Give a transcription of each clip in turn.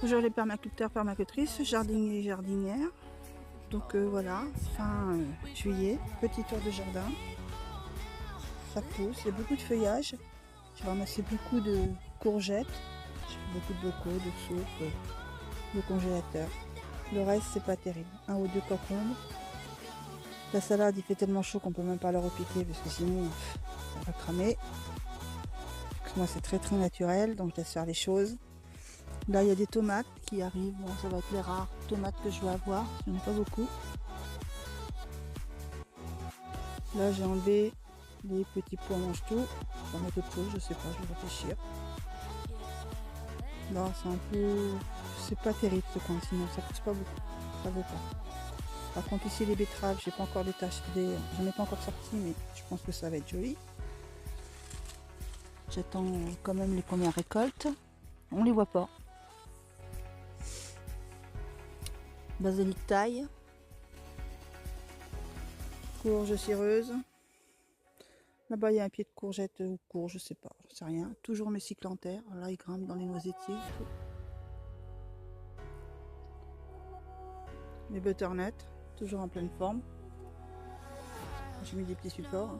Bonjour les permaculteurs, permacultrices, jardiniers et jardinières. Donc voilà, fin juillet, petit tour de jardin. Ça pousse, il y a beaucoup de feuillage. J'ai ramassé beaucoup de courgettes. J'ai fait beaucoup de bocaux, de soupe, de congélateur. Le reste, c'est pas terrible. Un ou deux concombres. La salade, il fait tellement chaud qu'on peut même pas la repiquer parce que sinon, elle va cramer. Parce que moi, c'est très naturel, donc je laisse faire les choses. Là, il y a des tomates qui arrivent. Bon, ça va être les rares tomates que je vais avoir. Il n'y en a pas beaucoup. Là, j'ai enlevé les petits pois mange-tout. Je vais mettre autre chose, je sais pas, je vais réfléchir. Là, c'est un peu... C'est pas terrible ce coin, sinon ça pousse pas beaucoup. Ça vaut pas. Par contre, ici, les betteraves, j'ai pas encore détaché. J'en ai pas encore sorti, mais je pense que ça va être joli. J'attends quand même les premières récoltes. On les voit pas. Basilic taille. Courge cireuse. Là-bas, il y a un pied de courgette ou courge, je sais pas, je sais rien. Toujours mes cyclanthères. Là, ils grimpent dans les noisetiers. Les butternuts, toujours en pleine forme. J'ai mis des petits supports.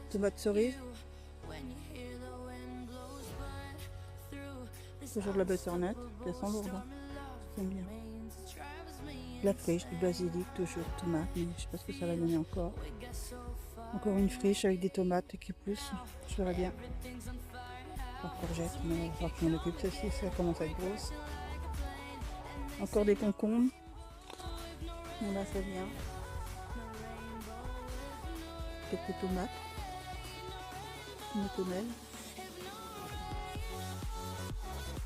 Tomates cerises. Toujours de la butternut. Elle sent lourde. J'aime bien. La friche, du basilic, toujours tomate. Mais je sais pas ce que ça va donner encore. Encore une friche avec des tomates qui poussent. Je verrai bien. Par courgette, mais il va falloir que je m'en occupe. Celle-ci, ça commence à être grosse. Encore des concombres. Bon, là, ça vient. Quelques tomates. Une tonnelle.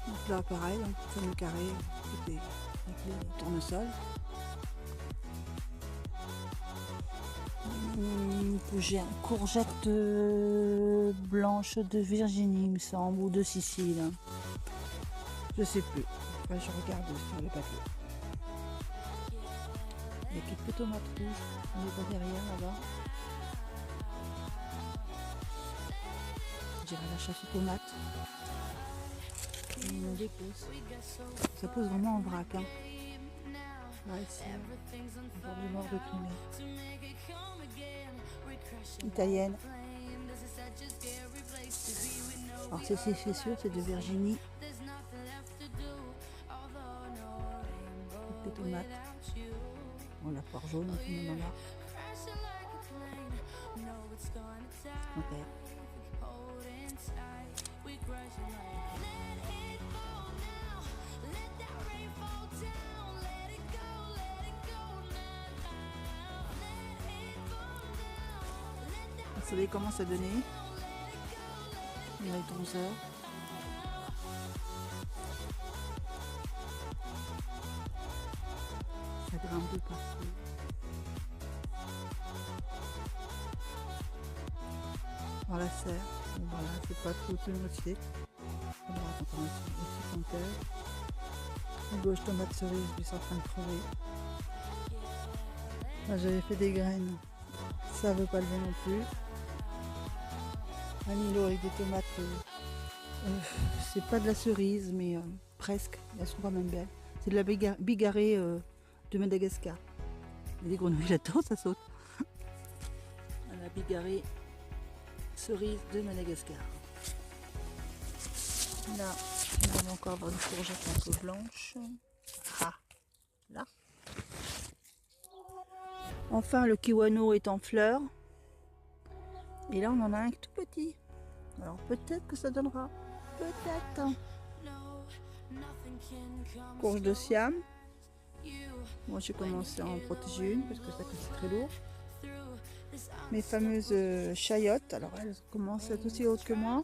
Donc là, pareil, on fait le carré avec le tournesol. J'ai une courgette blanche de Virginie, il me semble, ou de Sicile. Je sais plus. Enfin, je regarde sur le papier. Il y a quelques tomates rouges. On est pas derrière là-bas. J'irai à la chasse aux tomates. On dépose. Ça pose vraiment en vrac. Hein. Là, ici, on va du mort de primaire. Italienne. Alors c'est sûr, c'est de Virginie. Des tomates. Bon, la poire jaune, tout le monde en a. Okay. Le soleil commence à donner. Il va être 11 heures. Ça grimpe de partout. Dans la serre. Bon, voilà, c'est pas tout le moitié. On va encore un petit compteur. À gauche, tomate cerise, je suis en train de crever. Là, j'avais fait des graines. Ça veut pas lever non plus. Un îlot avec des tomates. C'est pas de la cerise, mais presque. Elles sont quand même belles. C'est de la bigarrée de Madagascar. Il y a des grenouilles là-dedans, ça saute. La bigarrée cerise de Madagascar. Là, on va encore avoir une courgette un peu blanche. Ah, là. Enfin, le kiwano est en fleurs. Et là, on en a un tout petit. Alors peut-être que ça donnera. Peut-être. Courge de Siam. Moi, j'ai commencé à en protéger une parce que ça c'est très lourd. Mes fameuses chayottes. Alors, elles commencent à être aussi hautes que moi.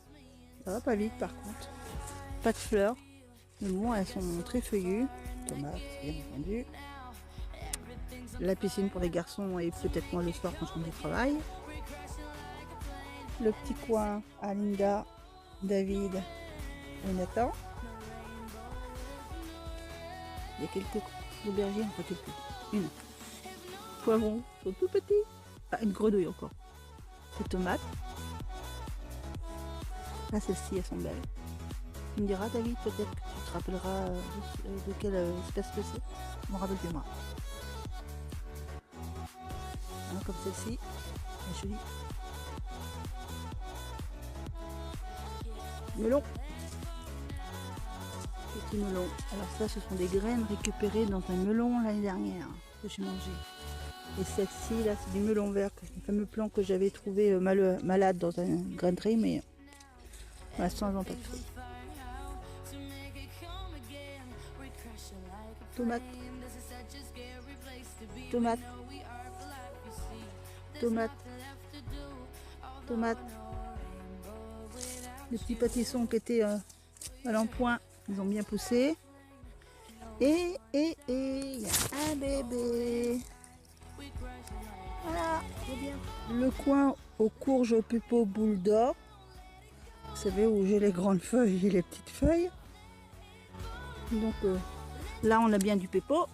Ça va pas vite par contre. Pas de fleurs. Mais bon, elles sont très feuillues. Tomates, bien entendu. La piscine pour les garçons et peut-être moi le soir quand je rentre du travail. Le petit coin à Linda, David et Nathan. Il y a quelques aubergines, enfin quelques. Une. Poivrons sont tout petits. Ah, une grenouille encore. Des tomates. Là, celles-ci, elles sont belles. Tu me diras, David, peut-être que tu te rappelleras de quelle espèce que c'est. Je me rappelle plus moi. Hein, comme celle-ci, elle est jolie. Melon. Petit melon. Alors ça, ce sont des graines récupérées dans un melon l'année dernière que j'ai mangé. Et celle-ci, là, c'est du melon vert, le fameux plant que j'avais trouvé malade dans une grainerie, mais pour l'instant, ils n'ont pas de fruits. Tomate. Tomate. Tomate. Tomate. Les petits pâtissons qui étaient à l'empoint, ils ont bien poussé. Et il y a un bébé. Voilà, c'est bien. Le coin aux courges au pupeau boule d'or. Vous savez où j'ai les grandes feuilles et les petites feuilles. Donc là on a bien du pepo.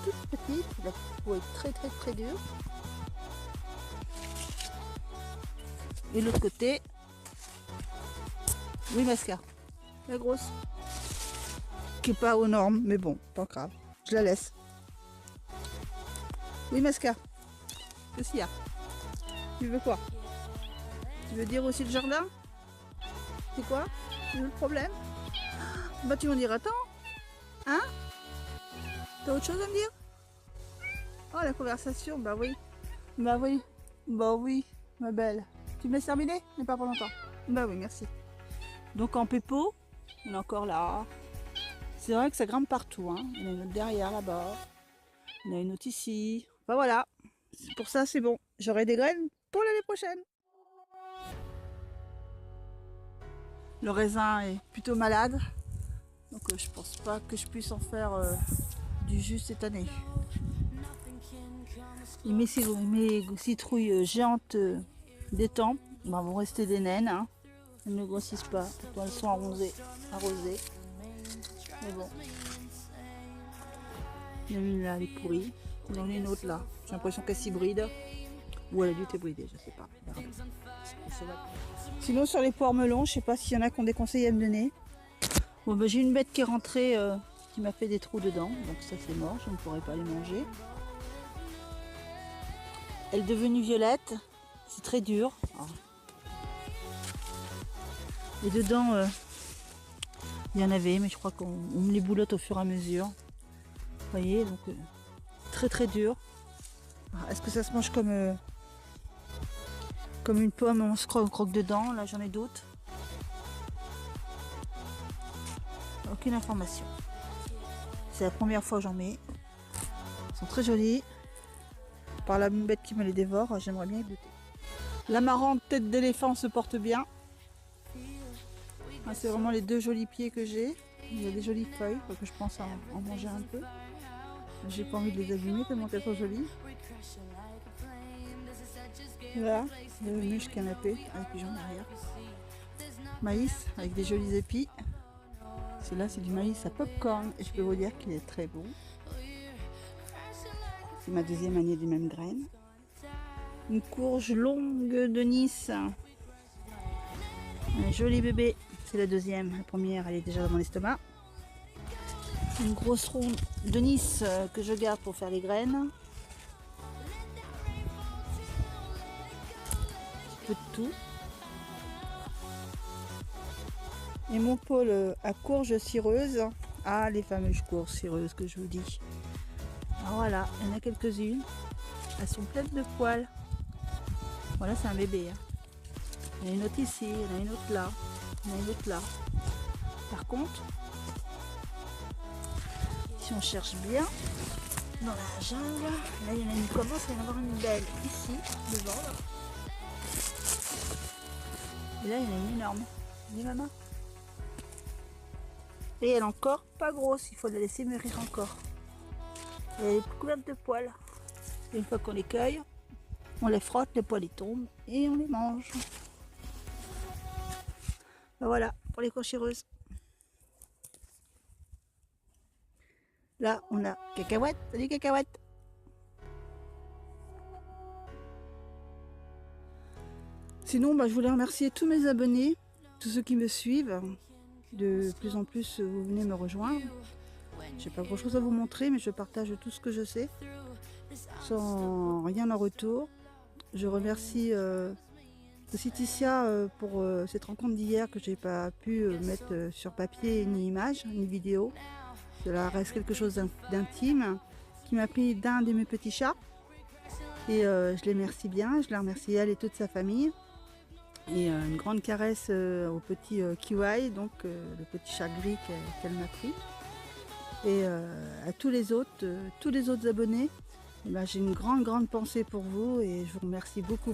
Toute petite, la peau est très dure. Et l'autre côté, oui Masca, la grosse, qui est pas aux normes, mais bon, pas grave, je la laisse. Oui Masca, qu'est-ce qu'il y a? Tu veux quoi? Tu veux dire aussi le jardin? C'est quoi? C'est le problème? Bah tu m'en diras tant. Hein? T'as autre chose à me dire? Oh la conversation, bah oui. Bah oui. Bah oui, ma belle. Tu me laisses terminer? Mais pas pour longtemps. Bah oui, merci. Donc en pepo, il y en a encore là. C'est vrai que ça grimpe partout. Hein. Il y en a une autre derrière là-bas. Il y en a une autre ici. Bah voilà. Pour ça, c'est bon. J'aurai des graines pour l'année prochaine. Le raisin est plutôt malade. Donc je pense pas que je puisse en faire du jus cette année. Et mes citrouilles géantes d'étang vont rester des naines. Hein. Elles ne grossissent pas. Pourtant elles sont arrosées. Mais bon. Il y en a une là, elle est pourrie. Il y en a une autre là. J'ai l'impression qu'elle s'hybride. Ou elle a dû t'hybrider, je sais pas. Sinon sur les poires melons, je sais pas s'il y en a qui ont des conseils à me donner. Bon bah, j'ai une bête qui est rentrée, qui m'a fait des trous dedans. Donc ça c'est mort, je ne pourrai pas les manger. Elle est devenue violette. C'est très dur. Et dedans, il y en avait, mais je crois qu'on me les boulotte au fur et à mesure. Vous voyez, donc très dur. Est-ce que ça se mange comme une pomme, on se croque dedans? Là, j'en ai d'autres. Aucune information. C'est la première fois que j'en mets. Ils sont très jolis. Par la bête qui me les dévore, j'aimerais bien y goûter. L'amarante tête d'éléphant se porte bien. Ah, c'est vraiment les deux jolis pieds que j'ai. Il y a des jolies feuilles, que je pense en manger un peu. J'ai pas envie de les abîmer tellement qu'elles sont jolies. Voilà, le mûche canapé avec pigeon derrière. Maïs avec des jolis épis. Celui-là c'est du maïs à popcorn et je peux vous dire qu'il est très bon. C'est ma deuxième année du même graine. Une courge longue de Nice. Un joli bébé, c'est la deuxième. La première elle est déjà dans mon estomac. Une grosse ronde de Nice que je garde pour faire les graines. Un peu de tout. Et mon pôle à courge cireuse. Ah, les fameuses courges cireuses que je vous dis. Alors voilà, il y en a quelques-unes. Elles sont pleines de poils. Voilà, c'est un bébé. Hein. Il y en a une autre ici, il y en a une autre là, il y en a une autre là. Par contre, si on cherche bien dans la jungle, là il y en a une, commence à y en avoir une belle ici, devant là. Et là il y en a une énorme. Dis maman. Et elle est encore pas grosse, il faut la laisser mûrir encore. Et elle est couverte de poils. Et une fois qu'on les cueille, on les frotte, les poils ils tombent et on les mange. Ben voilà, pour les courchireuses. Là, on a Cacahuète. Salut Cacahuète. Sinon, je voulais remercier tous mes abonnés, tous ceux qui me suivent. De plus en plus, vous venez me rejoindre. J'ai pas grand chose à vous montrer, mais je partage tout ce que je sais, sans rien en retour. Je remercie aussi Ticia pour cette rencontre d'hier que j'ai pas pu mettre sur papier, ni image, ni vidéo. Cela reste quelque chose d'intime, qui m'a pris d'un de mes petits chats. Et je les remercie bien, je la remercie elle et toute sa famille. Et une grande caresse au petit Kiwai, donc le petit chat gris qu'elle m'a pris. Et à tous les autres abonnés, j'ai une grande pensée pour vous et je vous remercie beaucoup.